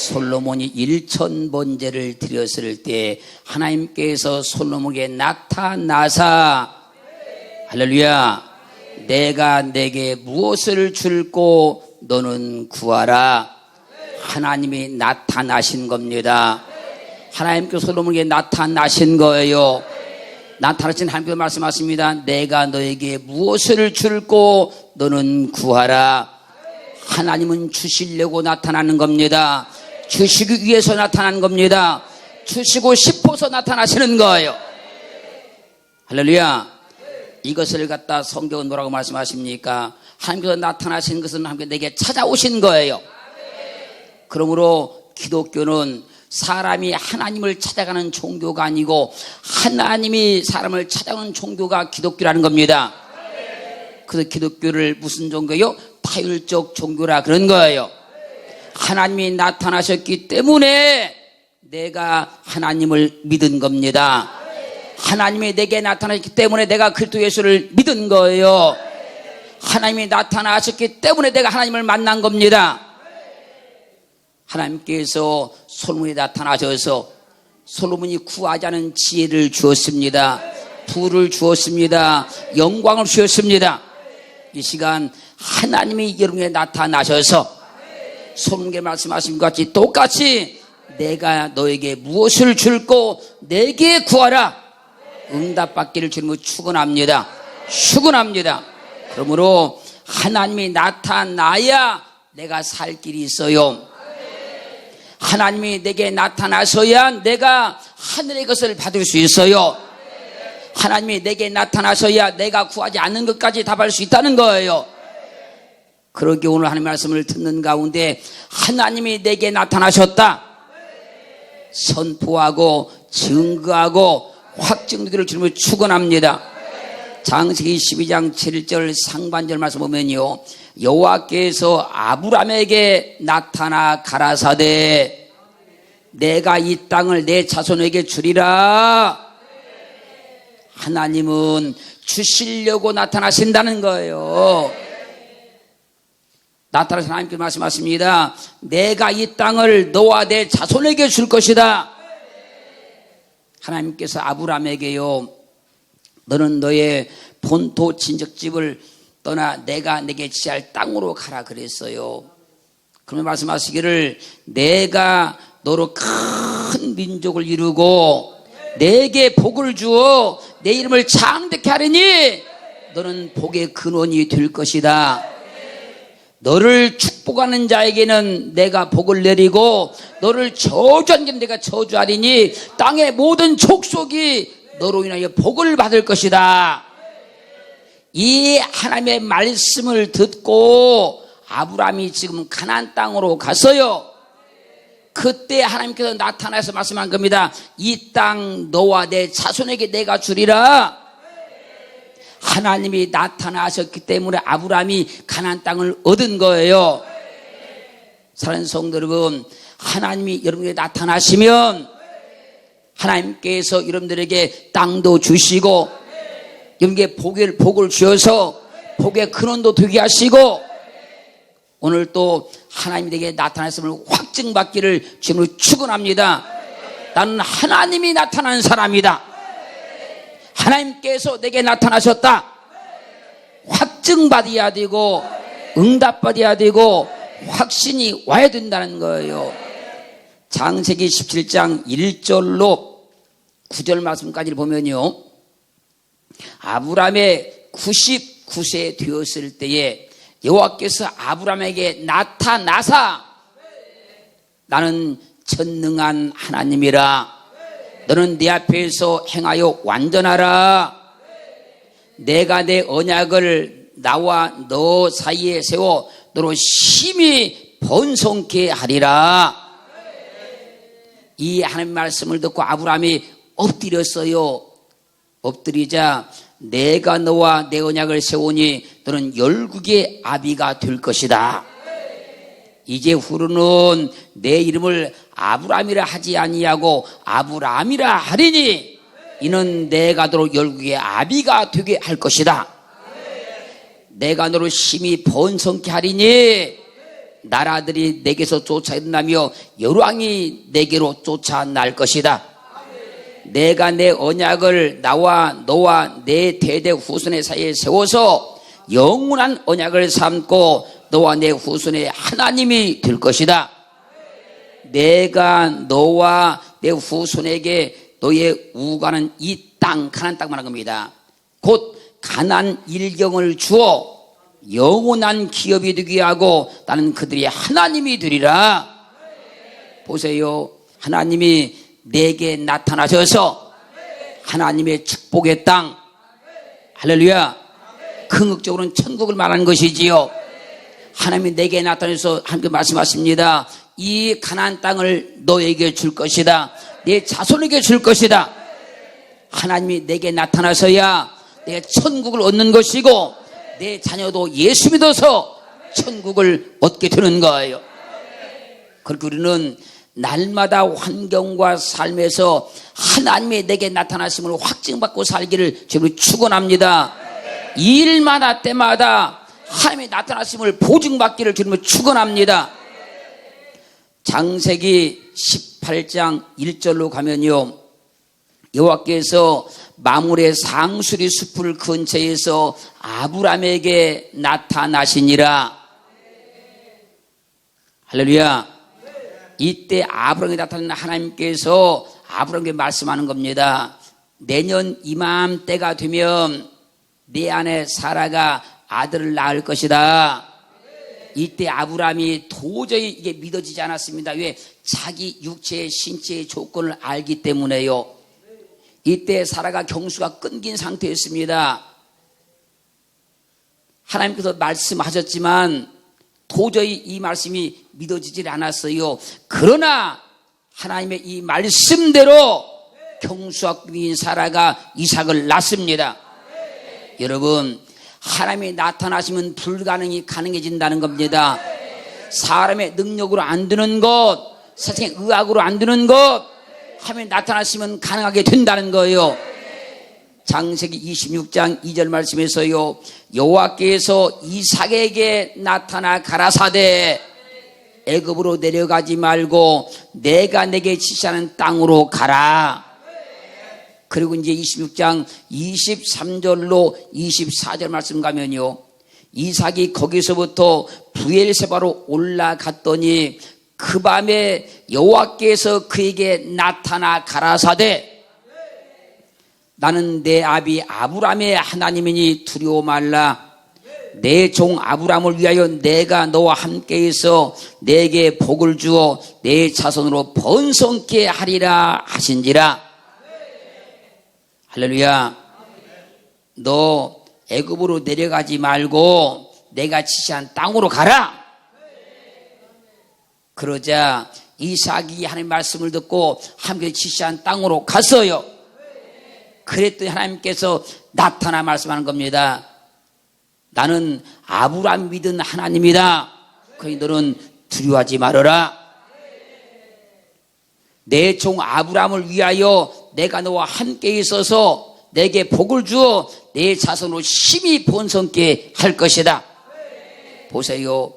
솔로몬이 1000번제를 드렸을 때 하나님께서 솔로몬에게 나타나사 할렐루야 내가 내게 무엇을 줄고 너는 구하라. 하나님이 나타나신 겁니다. 하나님께서 솔로몬에게 나타나신 거예요. 나타나신 하나님께서 말씀하십니다. 내가 너에게 무엇을 줄고 너는 구하라. 하나님은 주시려고 나타나는 겁니다. 주시기 위해서 나타나는 겁니다. 주시고 싶어서 나타나시는 거예요. 할렐루야. 이것을 갖다 성경은 뭐라고 말씀하십니까? 하나님께서 나타나신 것은 하나님께서 내게 찾아오신 거예요. 그러므로 기독교는 사람이 하나님을 찾아가는 종교가 아니고 하나님이 사람을 찾아오는 종교가 기독교라는 겁니다. 그래서 기독교를 무슨 종교요? 타율적 종교라 그런 거예요. 하나님이 나타나셨기 때문에 내가 하나님을 믿은 겁니다. 하나님이 내게 나타나셨기 때문에 내가 그리스도 예수를 믿은 거예요. 하나님이 나타나셨기 때문에 내가 하나님을 만난 겁니다. 하나님께서 솔로몬이 나타나셔서 솔로몬이 구하지 않은 지혜를 주었습니다. 부를 주었습니다. 영광을 주었습니다. 이 시간 하나님이 여러분에게 나타나셔서 솔로몬에게 말씀하신 것 같이 똑같이 내가 너에게 무엇을 줄고 내게 구하라. 응답받기를 주님으로 축원합니다. 축원합니다. 그러므로 하나님이 나타나야 내가 살 길이 있어요. 하나님이 내게 나타나서야 내가 하늘의 것을 받을 수 있어요. 하나님이 내게 나타나서야 내가 구하지 않는 것까지 답할 수 있다는 거예요. 그러기에 오늘 하나님의 말씀을 듣는 가운데 하나님이 내게 나타나셨다 선포하고 증거하고 확증되기를 주님을 축원합니다. 창세기 12장 7절 상반절 말씀 보면요, 여호와께서 아브라함에게 나타나 가라사대 내가 이 땅을 내 자손에게 주리라. 하나님은 주시려고 나타나신다는 거예요. 나타나신 하나님께서 말씀하십니다. 내가 이 땅을 너와 내 자손에게 줄 것이다. 하나님께서 아브라함에게요, 너는 너의 본토 친척집을 떠나 내가 내게 지할 땅으로 가라 그랬어요. 그러면 말씀하시기를 내가 너로 큰 민족을 이루고 내게 복을 주어 내 이름을 창대케 하리니 너는 복의 근원이 될 것이다. 너를 축복하는 자에게는 내가 복을 내리고 너를 저주하는 자에게는 내가 저주하리니 땅의 모든 족속이 너로 인하여 복을 받을 것이다. 이 하나님의 말씀을 듣고 아브라함이 지금 가나안 땅으로 갔어요. 그때 하나님께서 나타나서 말씀한 겁니다. 이 땅 너와 내 자손에게 내가 주리라. 하나님이 나타나셨기 때문에 아브라함이 가나안 땅을 얻은 거예요. 사랑하는 성도 여러분, 하나님이 여러분에게 나타나시면 하나님께서 여러분들에게 땅도 주시고 여러분에게 복을 주셔서 복의 근원도 되게 하시고 오늘 또 하나님이 내게 나타났음을 확증받기를 주님으로 축원합니다. 나는 하나님이 나타난 사람이다. 하나님께서 내게 나타나셨다. 확증받아야 되고 응답받아야 되고 확신이 와야 된다는 거예요. 창세기 17장 1절로 9절 말씀까지를 보면요, 아브라함의 99세 되었을 때에 여호와께서 아브라함에게 나타나사 나는 전능한 하나님이라. 너는 내 앞에서 행하여 완전하라. 내가 내 언약을 나와 너 사이에 세워 너로 심히 번성케 하리라. 이 하나님의 말씀을 듣고 아브라함이 엎드렸어요. 엎드리자 내가 너와 내 언약을 세우니 너는 열국의 아비가 될 것이다. 이제 후로는 내 이름을 아브라함이라 하지 아니하고 아브라함이라 하리니 이는 내가 너로 열국의 아비가 되게 할 것이다. 내가 너로 심히 번성케 하리니 나라들이 내게서 쫓아낸다며 여러 왕이 내게로 쫓아날 것이다. 내가 내 언약을 나와 너와 내 대대 후손의 사이에 세워서 영원한 언약을 삼고 너와 내 후손의 하나님이 될 것이다. 내가 너와 내 후손에게 너의 우가는 이 땅, 가나안 땅 말한 겁니다. 곧 가나안 일경을 주어 영원한 기업이 되게 하고 나는 그들의 하나님이 되리라. 보세요. 하나님이 내게 나타나셔서 하나님의 축복의 땅, 할렐루야, 긍휼적으로는 천국을 말하는 것이지요. 하나님이 내게 나타나셔서 하나님께 말씀하십니다. 이 가나안 땅을 너에게 줄 것이다. 내 자손에게 줄 것이다. 하나님이 내게 나타나서야 내가 천국을 얻는 것이고 내 자녀도 예수 믿어서 천국을 얻게 되는 거예요. 그렇게 우리는 날마다 환경과 삶에서 하나님이 내게 나타나심을 확증받고 살기를 주님으로 축원합니다. 일마다 때마다 하나님의 나타나심을 보증받기를 주님으로 축원합니다. 창세기 18장 1절로 가면요, 여호와께서 마물의 상수리 숲을 근처에서 아브라함에게 나타나시니라. 할렐루야. 이때 아브라함에게 나타난 하나님께서 아브라함에게 말씀하는 겁니다. 내년 이맘때가 되면 내 아내 사라가 아들을 낳을 것이다. 이때 아브라함이 도저히 이게 믿어지지 않았습니다. 왜? 자기 육체의 신체의 조건을 알기 때문에요. 이때 사라가 경수가 끊긴 상태였습니다. 하나님께서 말씀하셨지만 도저히 이 말씀이 믿어지질 않았어요. 그러나 하나님의 이 말씀대로 경수가 끊긴 사라가 이삭을 낳습니다. 여러분, 하나님이 나타나시면 불가능이 가능해진다는 겁니다. 사람의 능력으로 안 되는 것, 세상의 의학으로 안 되는 것, 하나님이 나타나시면 가능하게 된다는 거예요. 창세기 26장 2절 말씀에서요, 여호와께서 이삭에게 나타나 가라사대 애굽으로 내려가지 말고 내가 내게 지시하는 땅으로 가라. 그리고 이제 26장 23절로 24절 말씀 가면요, 이삭이 거기서부터 부엘세바로 올라갔더니 그 밤에 여호와께서 그에게 나타나 가라사대 나는 내 아비 아브라함의 하나님이니 두려워 말라. 내 종 아브라함을 위하여 내가 너와 함께 있어 내게 복을 주어 내 자손으로 번성케 하리라 하신지라. 할렐루야. 너 애굽으로 내려가지 말고 내가 지시한 땅으로 가라. 그러자 이삭이 하나님 말씀을 듣고 함께 지시한 땅으로 갔어요. 그랬더니 하나님께서 나타나 말씀하는 겁니다. 나는 아브라함 믿은 하나님이다. 그러니 너는 두려워하지 말아라. 내 종 아브라함을 위하여 내가 너와 함께 있어서 내게 복을 주어 내 자손으로 심히 번성케 할 것이다. 보세요.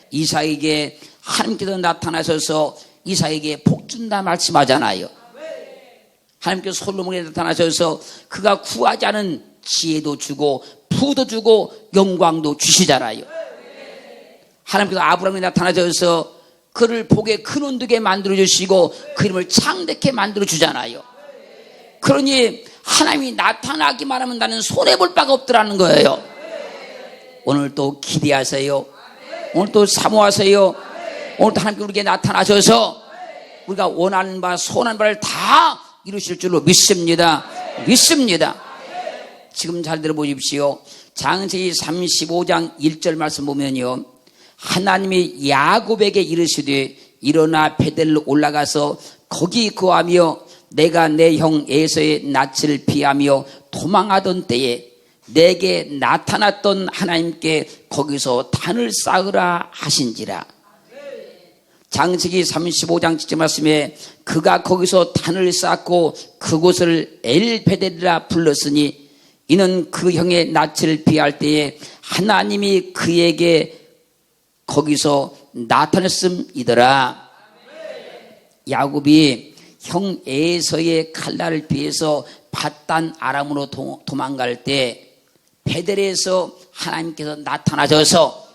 이삭에게 하나님께서 나타나셔서 이삭에게 복 준다 말씀하잖아요. 하나님께서 솔로몬에게 나타나셔서 그가 구하지 않은 지혜도 주고 부도 주고 영광도 주시잖아요. 하나님께서 아브라함에 나타나셔서 그를 복의 근원 되게 만들어주시고 그 이름을 창대케 만들어주잖아요. 그러니 하나님이 나타나기만 하면 나는 손해볼 바가 없더라는 거예요. 오늘 또 기대하세요. 오늘 또 사모하세요. 오늘 또 하나님께 우리에게 나타나셔서 우리가 원하는 바 소원하는 바를 다 이루실 줄로 믿습니다. 믿습니다. 지금 잘 들어보십시오. 창세기 35장 1절 말씀 보면요, 하나님이 야곱에게 이르시되 일어나 베델로 올라가서 거기 거하며 내가 내 형 에서의 낯을 피하며 도망하던 때에 내게 나타났던 하나님께 거기서 단을 쌓으라 하신지라. 창세기 35장 7절 말씀에 그가 거기서 단을 쌓고 그곳을 엘베델이라 불렀으니 이는 그 형의 낯을 피할 때에 하나님이 그에게 거기서 나타났음이더라. 야곱이 형 에서의 칼날을 피해서 밧단 아람으로 도망갈 때 베델에서 하나님께서 나타나셔서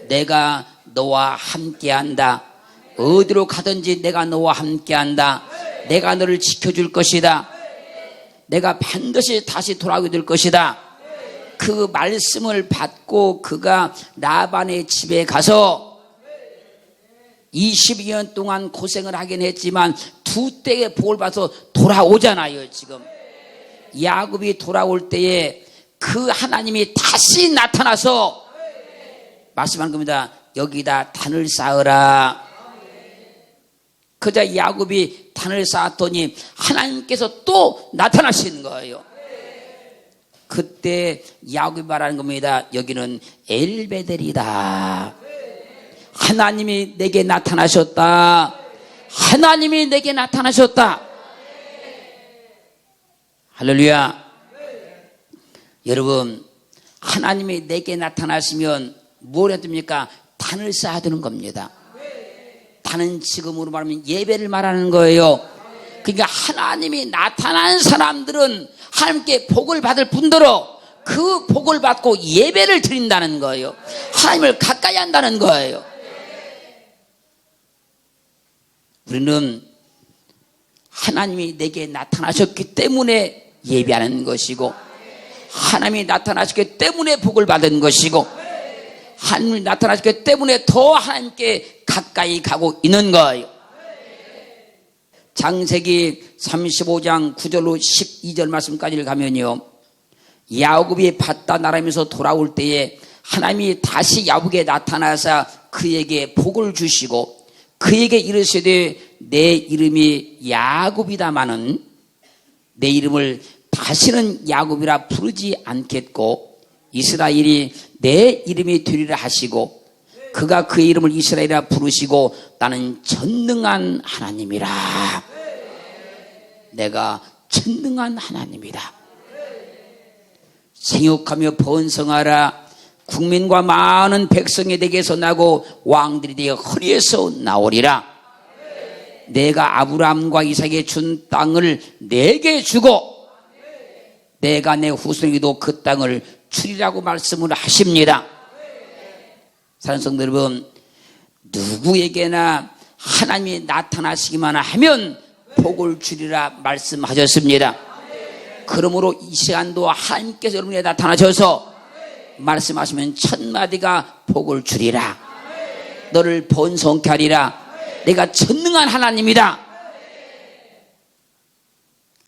내가 너와 함께한다. 어디로 가든지 내가 너와 함께한다. 내가 너를 지켜줄 것이다. 내가 반드시 다시 돌아오게 될 것이다. 그 말씀을 받고 그가 라반의 집에 가서 22년 동안 고생을 하긴 했지만 두 때의 복을 받아서 돌아오잖아요. 지금 야곱이 돌아올 때에 그 하나님이 다시 나타나서 말씀한 겁니다. 여기다 단을 쌓으라. 그자 야곱이 단을 쌓았더니 하나님께서 또 나타나시는 거예요. 그때 야곱이 말하는 겁니다. 여기는 엘베델이다. 하나님이 내게 나타나셨다. 하나님이 내게 나타나셨다. 할렐루야. 여러분, 하나님이 내게 나타나시면 뭘 해야 됩니까? 단을 쌓아야 되는 겁니다. 단은 지금으로 말하면 예배를 말하는 거예요. 그러니까 하나님이 나타난 사람들은 하나님께 복을 받을 분들로 그 복을 받고 예배를 드린다는 거예요. 하나님을 가까이 한다는 거예요. 우리는 하나님이 내게 나타나셨기 때문에 예배하는 것이고, 하나님이 나타나셨기 때문에 복을 받은 것이고, 하나님이 나타나셨기 때문에 더 하나님께 가까이 가고 있는 거예요. 창세기 35장 9절로 12절 말씀까지를 가면요, 야곱이 밧단 아람에서 돌아올 때에 하나님이 다시 야곱에게 나타나서 그에게 복을 주시고 그에게 이르시되 내 이름이 야곱이다마는 내 이름을 다시는 야곱이라 부르지 않겠고 이스라엘이 내 이름이 되리라 하시고 그가 그의 이름을 이스라엘이라 부르시고 나는 전능한 하나님이라. 내가 전능한 하나님이다. 생육하며 번성하라. 국민과 많은 백성이 내게서 나고 왕들이 내 허리에서 나오리라. 내가 아브라함과 이삭에게 준 땅을 내게 주고 내가 내 후손에게도 그 땅을 주리라고 말씀을 하십니다. 사랑하는 성도 여러분, 누구에게나 하나님이 나타나시기만 하면 복을 주리라 말씀하셨습니다. 그러므로 이 시간도 하나님께서 여러분에게 나타나셔서 말씀하시면 천마디가 복을 주리라. 너를 번성케 하리라. 내가 전능한 하나님이다.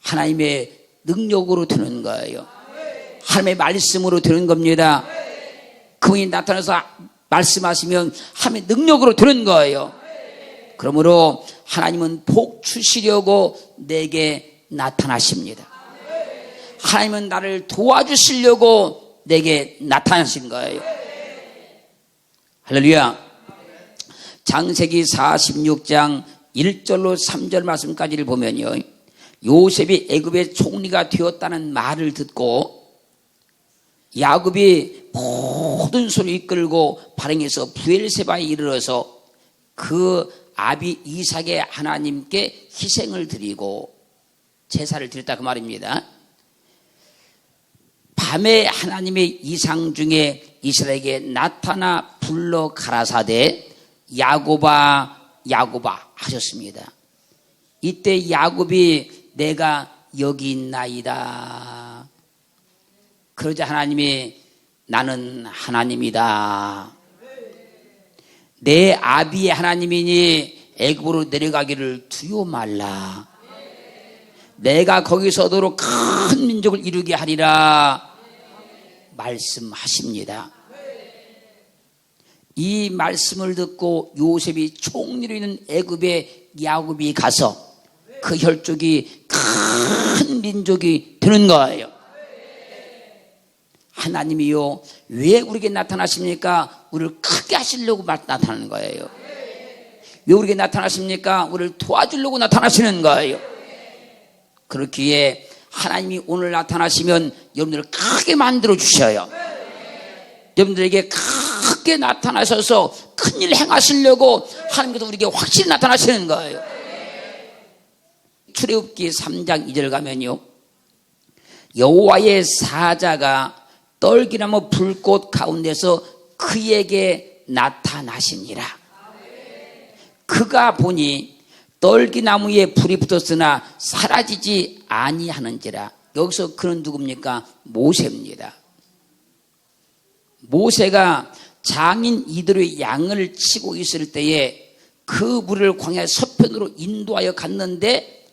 하나님의 능력으로 되는 거예요. 하나님의 말씀으로 되는 겁니다. 그분이 나타나서 말씀하시면 하나님의 능력으로 되는 거예요. 그러므로 하나님은 복 주시려고 내게 나타나십니다. 하나님은 나를 도와주시려고 내게 나타나신 거예요. 할렐루야. 창세기 46장 1절로 3절 말씀까지를 보면요, 요셉이 애굽의 총리가 되었다는 말을 듣고 야곱이 모든 소리를 이끌고 발행해서 부엘세바에 이르러서 그 아비 이삭의 하나님께 희생을 드리고 제사를 드렸다 그 말입니다. 밤에 하나님의 이상 중에 이스라엘에게 나타나 불러 가라사대 야곱아 야곱아 하셨습니다. 이때 야곱이 내가 여기 있나이다. 그러자 하나님이 나는 하나님이다. 내 아비의 하나님이니 애굽으로 내려가기를 두려워 말라. 내가 거기서도록 큰 민족을 이루게 하리라 말씀하십니다. 이 말씀을 듣고 요셉이 총리로 있는 애굽에 야곱이 가서 그 혈족이 큰 민족이 되는 거예요. 하나님이요, 왜 우리에게 나타나십니까? 우리를 크게 하시려고 나타나는 거예요. 왜 우리에게 나타나십니까? 우리를 도와주려고 나타나시는 거예요. 그렇기에 하나님이 오늘 나타나시면 여러분들을 크게 만들어 주셔요. 여러분들에게 크게 나타나셔서 큰일 행하시려고 하나님께서 우리에게 확실히 나타나시는 거예요. 출애굽기 3장 2절 가면요, 여호와의 사자가 떨기나무 불꽃 가운데서 그에게 나타나시니라. 그가 보니 떨기나무에 불이 붙었으나 사라지지 아니하는지라. 여기서 그는 누굽니까? 모세입니다. 모세가 장인 이들의 양을 치고 있을 때에 그 무리를 광야 서편으로 인도하여 갔는데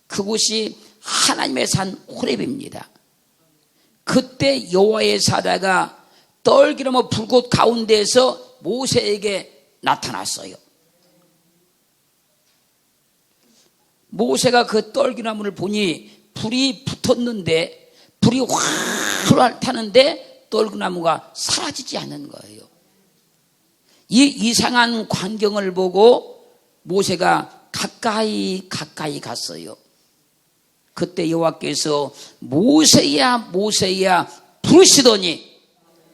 그곳이 하나님의 산 호렙입니다. 그때 여호와의 사자가 떨기나무 불꽃 가운데에서 모세에게 나타났어요. 모세가 그 떨기나무를 보니 불이 붙었는데 불이 활활 타는데 떨기나무가 사라지지 않는 거예요. 이 이상한 광경을 보고 모세가 가까이 갔어요. 그때 여호와께서 모세야 모세야 부르시더니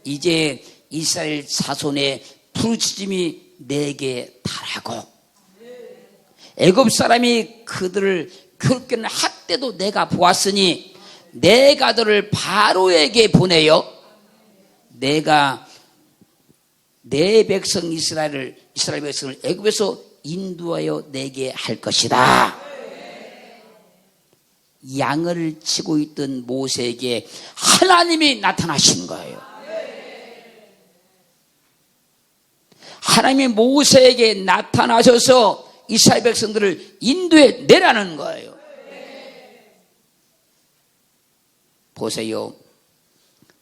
이제 이스라엘 자손의 부르짖음이 내게 달하고 애굽 사람이 그들을 괴롭게는 핫때도 내가 보았으니 내가 너를 바로에게 보내어 내가 내 백성 이스라엘 백성을 애굽에서 인도하여 내게 할 것이다. 양을 치고 있던 모세에게 하나님이 나타나신 거예요. 하나님이 모세에게 나타나셔서 이스라엘 백성들을 인도해 내라는 거예요. 보세요.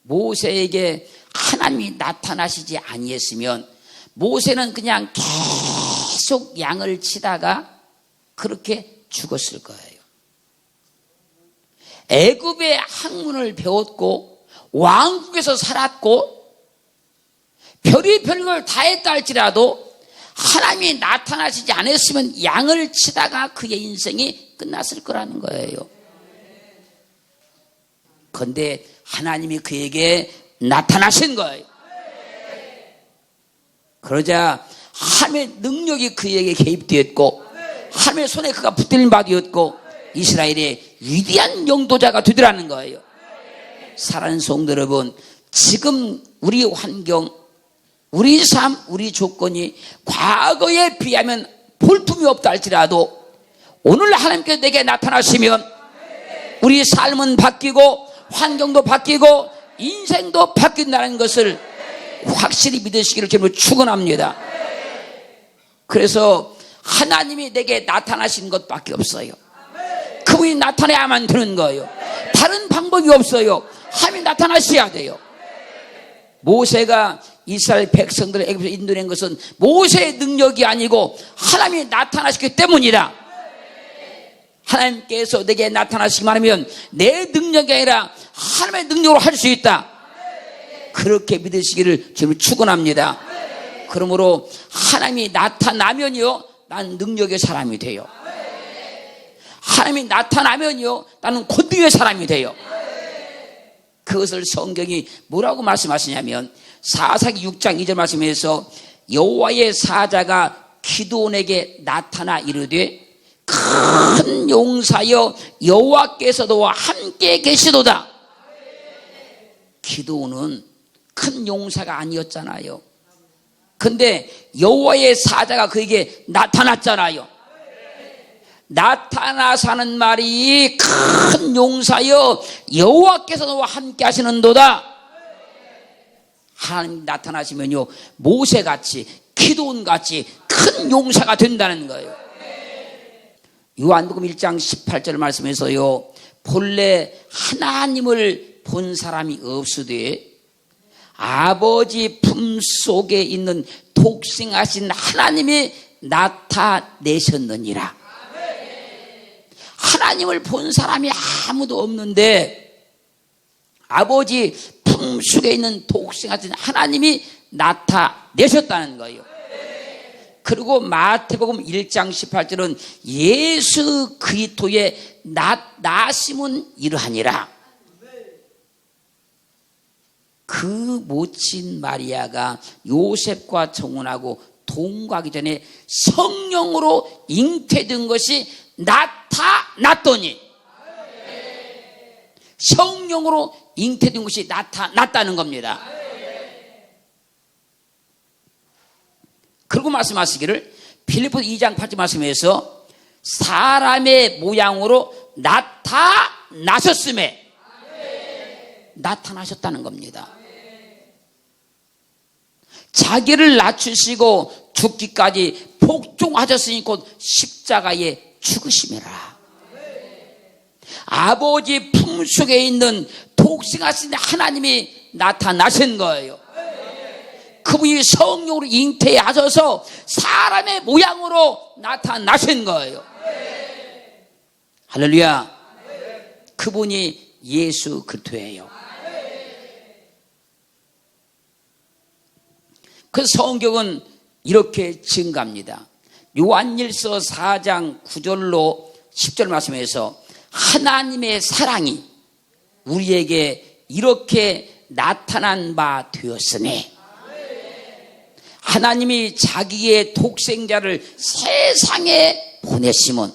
모세에게 하나님이 나타나시지 아니했으면 모세는 그냥 계속 양을 치다가 그렇게 죽었을 거예요. 애굽의 학문을 배웠고 왕국에서 살았고 별의별 다 했다 할지라도 하나님이 나타나시지 않았으면 양을 치다가 그의 인생이 끝났을 거라는 거예요. 그런데 하나님이 그에게 나타나신 거예요. 그러자 하나님의 능력이 그에게 개입되었고 하나님의 손에 그가 붙들린 바 되었고 이스라엘의 위대한 영도자가 되더라는 거예요. 사랑하는 성도 여러분, 지금 우리 환경, 우리 삶, 우리 조건이 과거에 비하면 볼품이 없다 할지라도 오늘 하나님께서 내게 나타나시면 우리 삶은 바뀌고 환경도 바뀌고 인생도 바뀐다는 것을 확실히 믿으시기를 저는 축원합니다. 그래서 하나님이 내게 나타나신 것밖에 없어요. 그분이 나타나야만 되는 거예요. 다른 방법이 없어요. 하나님이 나타나셔야 돼요. 모세가 이스라엘 백성들을 애굽에서 인도낸 것은 모세의 능력이 아니고 하나님이 나타나셨기 때문이다. 하나님께서 내게 나타나시기만 하면 내 능력이 아니라 하나님의 능력으로 할 수 있다. 그렇게 믿으시기를 지금 축원합니다. 그러므로 하나님이 나타나면요, 나는 능력의 사람이 돼요. 하나님이 나타나면요, 나는 권능의 사람이 돼요. 그것을 성경이 뭐라고 말씀하시냐면 사사기 6장 2절 말씀에서 여호와의 사자가 기드온에게 나타나 이르되 큰 용사여 여호와께서 너와 함께 계시도다. 기드온은 큰 용사가 아니었잖아요. 근데 여호와의 사자가 그에게 나타났잖아요. 나타나서 하는 말이 큰 용사여 여호와께서 너와 함께 하시는도다. 하나님 나타나시면요, 모세같이 기드온같이 큰 용사가 된다는 거예요. 요한복음 1장 18절 말씀에서요, 본래 하나님을 본 사람이 없으되 아버지 품속에 있는 독생하신 하나님이 나타내셨느니라. 하나님을 본 사람이 아무도 없는데 아버지 품속에 있는 독생하신 하나님이 나타내셨다는 거예요. 그리고 마태복음 1장 18절은 예수 그리스도의 나심은 이러하니라. 그 모친 마리아가 요셉과 정혼하고 동거하기 전에 성령으로 잉태된 것이 나타났더니, 성령으로 잉태된 것이 나타났다는 겁니다. 그리고 말씀하시기를 빌립보서 2장 8절 말씀에서 사람의 모양으로 나타나셨음에, 나타나셨다는 겁니다. 자기를 낮추시고 죽기까지 복종하셨으니 곧 십자가에 죽으심이라. 아버지 품속에 있는 독생하신 하나님이 나타나신 거예요. 그분이 성령으로 잉태하셔서 사람의 모양으로 나타나신 거예요. 할렐루야. 그분이 예수 그리스도예요. 그 성경은 이렇게 증가합니다. 요한일서 4장 9절로 10절 말씀에서 하나님의 사랑이 우리에게 이렇게 나타난 바 되었으니, 하나님이 자기의 독생자를 세상에 보내심은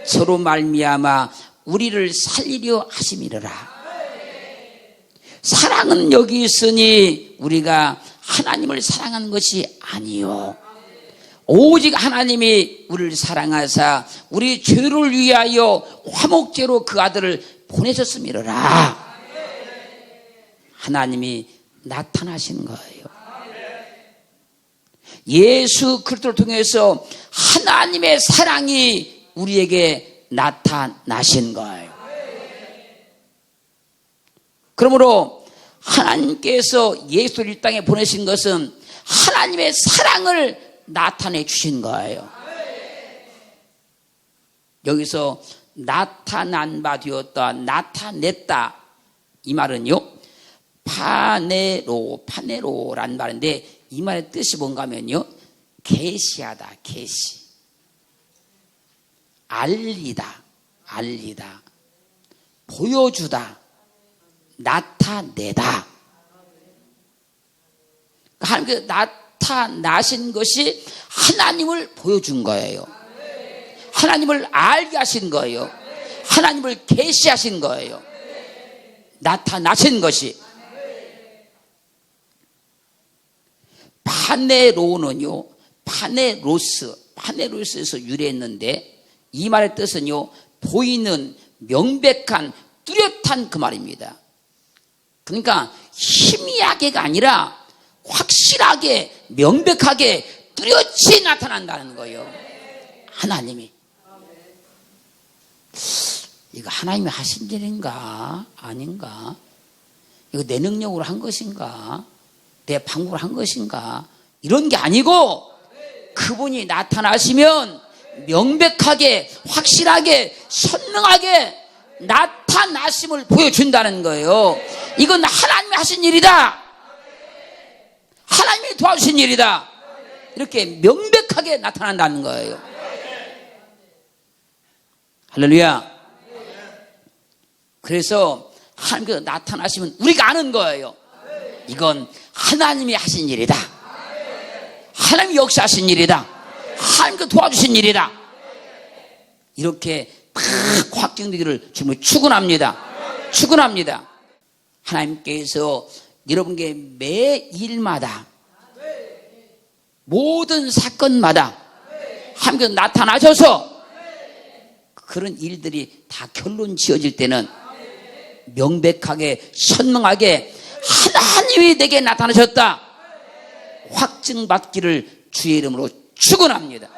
서로 말미암아 우리를 살리려 하심이라. 사랑은 여기 있으니 우리가 하나님을 사랑하는 것이 아니요, 오직 하나님이 우리를 사랑하사 우리 죄를 위하여 화목제로 그 아들을 보내셨음이라. 하나님이 나타나신 거예요. 예수 그리스도를 통해서 하나님의 사랑이 우리에게 나타나신 거예요. 그러므로 하나님께서 예수를 이 땅에 보내신 것은 하나님의 사랑을 나타내 주신 거예요. 여기서 나타난 바 되었다, 나타냈다, 이 말은요, 파네로란 말인데, 이 말의 뜻이 뭔가 하면요, 계시하다, 계시, 알리다, 보여주다, 나타내다. 하나님께서 나타나신 것이 하나님을 보여준 거예요. 하나님을 알게 하신 거예요. 하나님을 계시하신 거예요. 나타나신 것이. 파네로는요, 파네로스에서 유래했는데, 이 말의 뜻은요, 보이는 명백한 뚜렷한 그 말입니다. 그러니까 희미하게가 아니라 확실하게, 명백하게, 뚜렷이 나타난다는 거예요. 하나님이. 이거 하나님이 하신 일인가 아닌가? 이거 내 능력으로 한 것인가? 내 방법으로 한 것인가? 이런 게 아니고, 그분이 나타나시면 명백하게, 확실하게, 선명하게 나타나심을 보여준다는 거예요. 이건 하나님이 하신 일이다, 하나님이 도와주신 일이다, 이렇게 명백하게 나타난다는 거예요. 할렐루야. 그래서 하나님께서 나타나시면 우리가 아는 거예요. 이건 하나님이 하신 일이다, 하나님이 역사하신 일이다, 하나님께서 도와주신 일이다, 이렇게 딱 확증되기를 주님을 축원합니다. 하나님께서 여러분께 매일마다, 모든 사건마다 하나님께서 나타나셔서 그런 일들이 다 결론 지어질 때는 명백하게, 선명하게 하나님이 내게 나타나셨다 확증받기를 주의 이름으로 축원합니다.